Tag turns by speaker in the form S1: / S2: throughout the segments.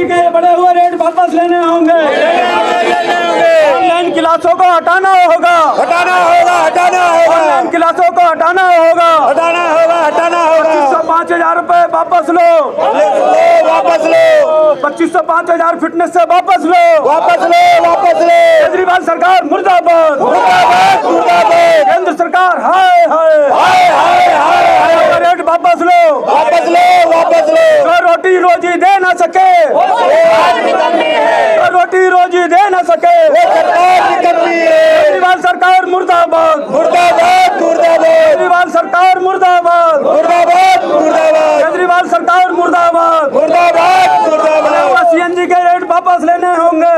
S1: CNG के बढ़े हुए रेट वापस लेने होंगे। ऑनलाइन क्लासों को हटाना होगा। ऑनलाइन क्लासों को हटाना होगा। 5,000 रुपए वापस लो। 25,000 फिटनेस से वापस लो। केजरीवाल सरकार मुर्दाबाद। केंद्र सरकार हाय हाय। रेट वापस लो। जो रोटी रोजी दे ना सके, रोटी रोजी दे ना सके, केजरीवाल सरकार मुर्दाबाद। केजरीवाल सरकार मुर्दाबाद। केजरीवाल सरकार मुर्दाबाद। सीएनजी के रेट वापस लेने होंगे।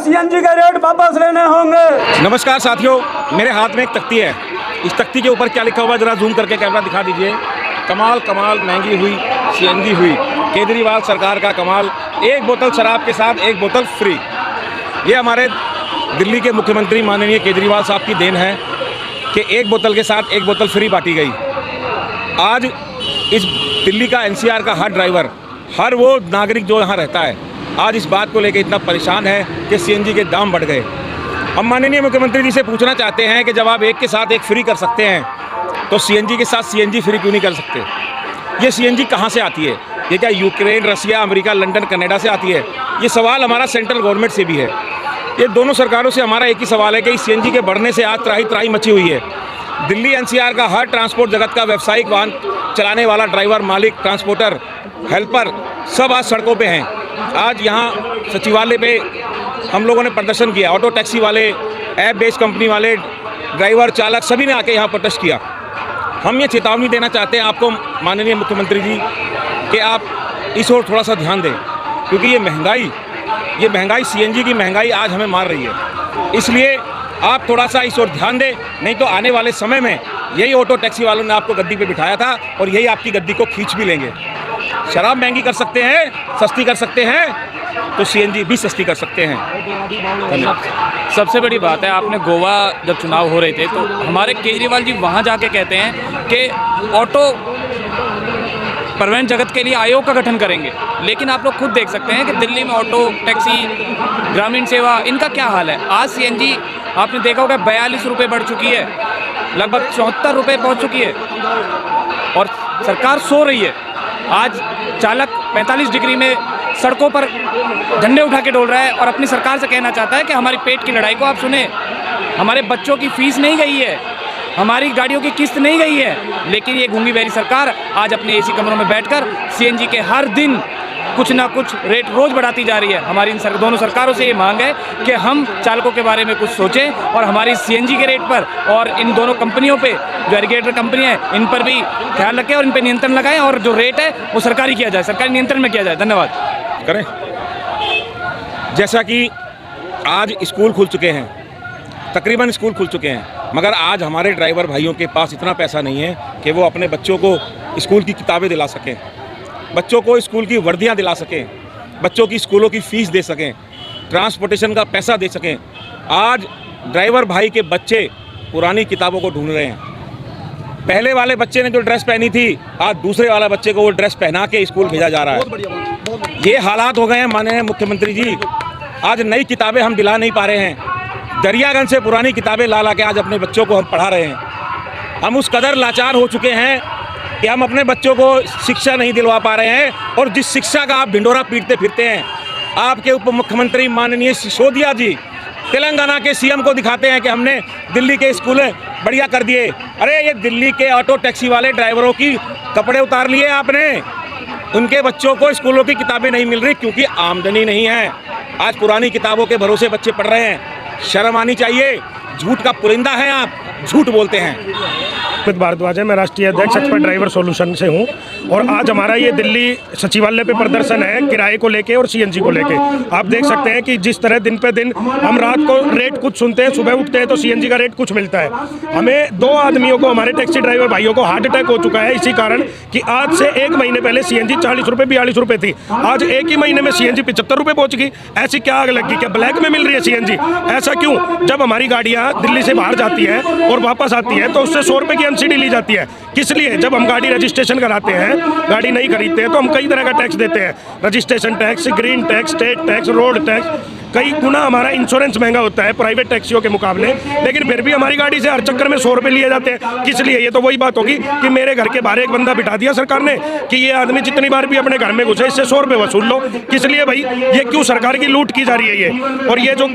S1: सीएनजी के रेट वापस लेने होंगे।
S2: नमस्कार साथियों, मेरे हाथ में एक तख्ती है। इस तख्ती के ऊपर क्या लिखा हुआ जरा जूम करके कैमरा दिखा दीजिए। कमाल कमाल महंगी हुई सीएनजी हुई, केजरीवाल सरकार का कमाल। एक बोतल शराब के साथ एक बोतल फ्री। ये हमारे दिल्ली के मुख्यमंत्री माननीय केजरीवाल साहब की देन है कि एक बोतल के साथ एक बोतल फ्री बांटी गई। आज इस दिल्ली का एनसीआर का हर ड्राइवर, हर वो नागरिक जो यहाँ रहता है, आज इस बात को लेकर इतना परेशान है कि सीएनजी के दाम बढ़ गए। हम माननीय मुख्यमंत्री जी से पूछना चाहते हैं कि जब आप एक के साथ एक फ्री कर सकते हैं तो सीएनजी के साथ सीएनजी फ्री क्यों नहीं कर सकते? ये सीएनजी कहाँ से आती है? ये क्या यूक्रेन, रसिया, अमेरिका, लंदन, कनाडा से आती है? ये सवाल हमारा सेंट्रल गवर्नमेंट से भी है। ये दोनों सरकारों से हमारा एक ही सवाल है कि इस सीएनजी के बढ़ने से आज त्राही त्राही मची हुई है। दिल्ली एनसीआर का हर ट्रांसपोर्ट जगत का व्यावसायिक वाहन चलाने वाला ड्राइवर, मालिक, ट्रांसपोर्टर, हेल्पर सब आज सड़कों पे हैं। आज यहाँ सचिवालय पे हम लोगों ने प्रदर्शन किया। ऑटो टैक्सी वाले, ऐप बेस्ड कंपनी वाले, ड्राइवर, चालक सभी ने आके यहाँ प्रोटेस्ट किया। हम ये चेतावनी देना चाहते हैं आपको माननीय मुख्यमंत्री जी कि आप इस ओर थोड़ा सा ध्यान दें, क्योंकि ये महंगाई सीएनजी की महंगाई आज हमें मार रही है। इसलिए आप थोड़ा सा इस ओर ध्यान दें, नहीं तो आने वाले समय में यही ऑटो टैक्सी वालों ने आपको गद्दी पे बिठाया था और यही आपकी गद्दी को खींच भी लेंगे। शराब महंगी कर सकते हैं, सस्ती कर सकते हैं, तो सीएनजी भी सस्ती कर सकते हैं।
S3: सबसे बड़ी बात है, आपने गोवा जब चुनाव हो रहे थे तो हमारे केजरीवाल जी वहाँ जाके कहते हैं कि ऑटो परिवहन जगत के लिए आयोग का गठन करेंगे, लेकिन आप लोग खुद देख सकते हैं कि दिल्ली में ऑटो टैक्सी, ग्रामीण सेवा, इनका क्या हाल है। आज सीएनजी आपने देखा होगा 42 रुपये बढ़ चुकी है, लगभग 74 रुपये पहुँच चुकी है और सरकार सो रही है। आज चालक 45 डिग्री में सड़कों पर झंडे उठा के डोल रहा है और अपनी सरकार से कहना चाहता है कि हमारी पेट की लड़ाई को आप सुने। हमारे बच्चों की फीस नहीं गई है, हमारी गाड़ियों की किस्त नहीं गई है, लेकिन ये गूंगी बहरी सरकार आज अपने एसी कमरों में बैठकर सीएनजी के हर दिन कुछ ना कुछ रेट रोज़ बढ़ाती जा रही है। हमारी इन दोनों सरकारों से ये मांग है कि हम चालकों के बारे में कुछ सोचें और हमारी सीएनजी के रेट पर और इन दोनों कंपनियों पे जो एग्रीगेटर कंपनी है इन पर भी ख्याल रखें और इन पर नियंत्रण लगाएं और जो रेट है वो सरकारी किया जाए, सरकारी नियंत्रण में किया जाए। धन्यवाद।
S2: करें जैसा कि आज स्कूल खुल चुके हैं, तकरीबन स्कूल खुल चुके हैं, मगर आज हमारे ड्राइवर भाइयों के पास इतना पैसा नहीं है कि वो अपने बच्चों को स्कूल की किताबें दिला सकें, बच्चों को स्कूल की वर्दियां दिला सकें, बच्चों की स्कूलों की फ़ीस दे सकें, ट्रांसपोर्टेशन का पैसा दे सकें। आज ड्राइवर भाई के बच्चे पुरानी किताबों को ढूंढ रहे हैं। पहले वाले बच्चे ने जो ड्रेस पहनी थी, आज दूसरे वाला बच्चे को वो ड्रेस पहना के स्कूल भेजा जा रहा है। ये हालात हो गए हैं माननीय मुख्यमंत्री जी। आज नई किताबें हम दिला नहीं पा रहे हैं, दरियागंज से पुरानी किताबें ला ला के आज अपने बच्चों को हम पढ़ा रहे हैं। हम उस कदर लाचार हो चुके हैं कि हम अपने बच्चों को शिक्षा नहीं दिलवा पा रहे हैं और जिस शिक्षा का आप ढिंढोरा पीटते फिरते हैं, आपके उप मुख्यमंत्री माननीय सिसोदिया जी तेलंगाना के सीएम को दिखाते हैं कि हमने दिल्ली के स्कूल बढ़िया कर दिए। अरे ये दिल्ली के ऑटो टैक्सी वाले ड्राइवरों की कपड़े उतार लिए आपने। उनके बच्चों को स्कूलों की किताबें नहीं मिल रही क्योंकि आमदनी नहीं है। आज पुरानी किताबों के भरोसे बच्चे पढ़ रहे हैं। शर्म आनी चाहिए। झूठ का पुरिंदा है आप, झूठ बोलते हैं।
S4: अमित भारद्वाज है, मैं राष्ट्रीय अध्यक्ष एक्सपर्ट ड्राइवर सॉल्यूशन से हूं और आज हमारा ये दिल्ली सचिवालय पे प्रदर्शन है किराए को लेके और सीएनजी को लेके। आप देख सकते हैं कि जिस तरह दिन पे दिन हम रात को रेट कुछ सुनते हैं, सुबह उठते हैं तो सीएनजी का रेट कुछ मिलता है। हमें 2 आदमियों को, हमारे टैक्सी ड्राइवर भाइयों को हार्ट अटैक हो चुका है इसी कारण कि आज से 1 महीने पहले सीएनजी 40 रुपये 42 रुपये थी, आज 1 ही महीने में सीएनजी 75 रुपये पहुंच गई। ऐसी क्या आग लगी? क्या ब्लैक में मिल रही है सीएनजी? ऐसा क्यों? जब हमारी गाड़ियाँ दिल्ली से बाहर जाती है और वापस आती है तो उससे 100 रुपये की सब्सिडी ली जाती है। किस लिए? जब हम गाड़ी रजिस्ट्रेशन कराते हैं, गाड़ी नहीं खरीदते हैं, तो हम कई तरह का टैक्स देते हैं, registration tax, green tax, state tax, road tax, कई गुना हमारा इंश्योरेंस महंगा होता है प्राइवेट टैक्सियों के मुकाबले, लेकिन फिर भी हमारी गाड़ी से हर चक्कर में 100 रुपये लिए जाते हैं। किस लिए? ये तो वही बात होगी कि मेरे घर के बाहर एक बंदा बिठा दिया सरकार ने कि ये आदमी जितनी बार भी अपने घर में घुसे इससे 100 रुपये वसूल लो। किस लिए भाई? ये क्यों सरकार की लूट की जा रही है ये? और ये जो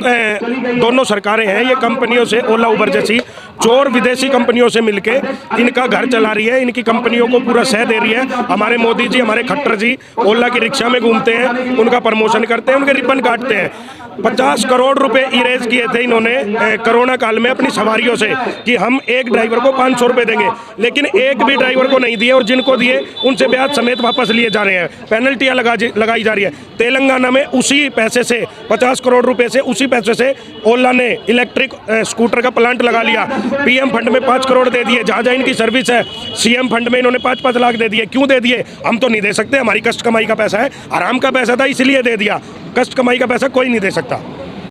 S4: दोनों सरकारें हैं, ये कंपनियों से, ओला उबर जैसी चोर विदेशी कंपनियों से मिलके इनका घर चला रही है, इनकी कंपनियों को पूरा सह दे रही है। हमारे मोदी जी, हमारे खट्टर जी ओला की रिक्शा में घूमते हैं, उनका प्रमोशन करते हैं, उनके रिबन काटते हैं। 50 करोड़ रुपए इरेज किए थे इन्होंने कोरोना काल में अपनी सवारियों से कि हम एक ड्राइवर को 500 रुपए देंगे, लेकिन एक भी ड्राइवर को नहीं दिए, और जिनको दिए उनसे ब्याज समेत वापस लिए जा रहे हैं, पेनल्टियां लगाई जा रही है। तेलंगाना में उसी पैसे से 50 करोड़ रुपए से, उसी पैसे से ओला ने इलेक्ट्रिक स्कूटर का प्लांट लगा लिया। पीएम फंड में 5 करोड़ दे दिए, जहाँ जहाँ इनकी सर्विस है सीएम फंड में इन्होंने 5-5 लाख दे दिए। क्यों दे दिए? हम तो नहीं दे सकते, हमारी कष्ट कमाई का पैसा है, आराम का पैसा था इसलिए दे दिया, कष्ट कमाई का पैसा कोई नहीं दे सकता।